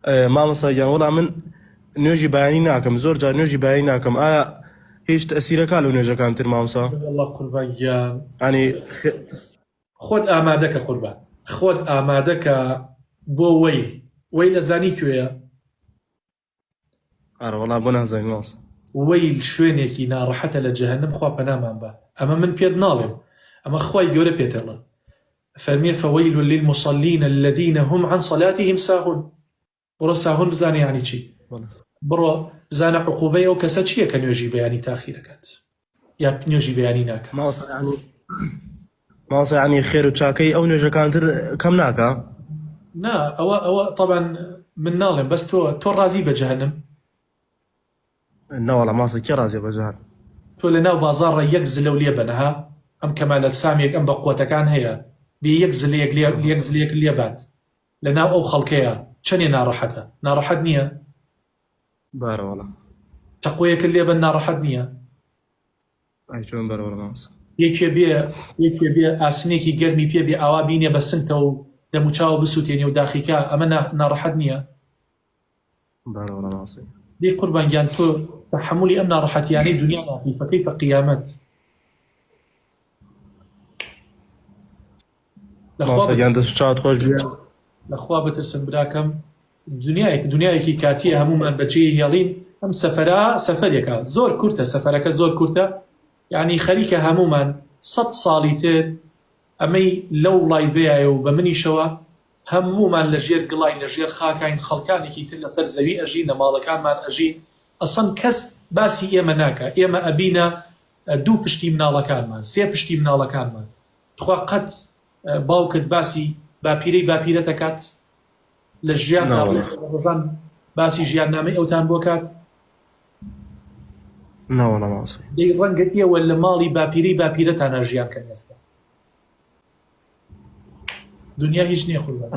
مامۆستاگیان وەڵام من نوێژی بەیانی ناکەم، زۆر جار نوێژی بەیانی ناکەم. ئایا هیچ تەسیرەکە لەو نوێژەکان تر مامۆستا؟ والله قوربان گیان ینی خۆت ئامادەکە قوربان، خۆت ئامادەکە بۆ وەی لەزانی کوێیە؟ ئارە وەڵام بۆ نازانین مامۆستا. وەیل شوێنێکی ناڕەحەتە لە جەهەنەم، خوا پەنامان بە. ئەمە من پێت ناڵێم، ئەمە خوای گەورە پێتەڵە. فەرمێ فەوەیل للمصلین الذین هم عن صلاتهم ساهون. بڕۆ ساهون بزانێ یعنی چی، بڕۆ بزانە عقوبەی ئەو کەسە چییە کە نوێژی بەیانی تاخیر دەکات یا نوێژی بەیانی ناکات. مامۆستا ینی خێر و چاکەی ئەو نوێژەکانتر کەم ناکە؟ نا ئەوە طبعا من ناڵێم، بەس تۆ ڕازی بە جەهەنەم؟ نەوەڵام مامۆستا کێ ڕازیە بە جەهەنەم؟ تۆ لە ناو بازاڕە یەک زلە و لێ بەنەها ئەم کەمالە سامێک ئەم بە قووەتەکان هەیە بێ یەک زلەیەک لێ بات لە ناو ئەو خەڵکەیە، چەندێ ناڕەحەتە؟ ناڕەحەت نییە؟ بارەوەڵا چەقۆیەکە لێ بن ناڕەحەت نییە؟ ئای چۆن بەرەوەڵا مامۆستا. یەکێ بێ ئاسنێکی گەرمی پێ بێ ئاوا بینێ بە سنتە و دەموچاوە بسووتێنێ و داخیکە، ئەمە ناڕەحەت نییە؟ بارەوەڵا مامۆستا. دەی قوربانگیان تۆ تەحەمولی ئەم ناڕەحەتیانەی دنیا ناکەی فەکەیفە قیامەت. مامۆستاگیان دەست و چاوت خۆش بێ. لەخوا بترسن براکەم، دنیایەکی کاتیە هەمومان بەجێی هێڵین. ئەم سەفەرێکە زۆر کورتە، سەفەرەکە زۆر کورتە، یعنی خەریکە هەمومان 100 ساڵی تر ئەمەی لەو لایڤەیە و بە منیشەوە هەمومان لە ژێر گڵای لە ژێر خاکین، خەڵکانێکی تر لەسەر زەوی ئەژین، لە ماڵەکانمان ئەژین. ئەسڵ کەس باسی ئێمە ناکە، ئێمە ئەبینە 2 پشتی مناڵەکانمان، 3 پشتی مناڵەکانمان. تخوا قەت باوکت باسی باپیرەی باپیرە دەکات لە ژیان ڕۆژان، باسی ژیاننامەی ئەوتان بۆ کات؟ ناوەڵا مامۆستا. دەی ڕەنگە ئێوە لە ماڵی باپیرەی باپیرەتانە ژیان کەن ئێستا. دنیا هیچ نییە قوربان.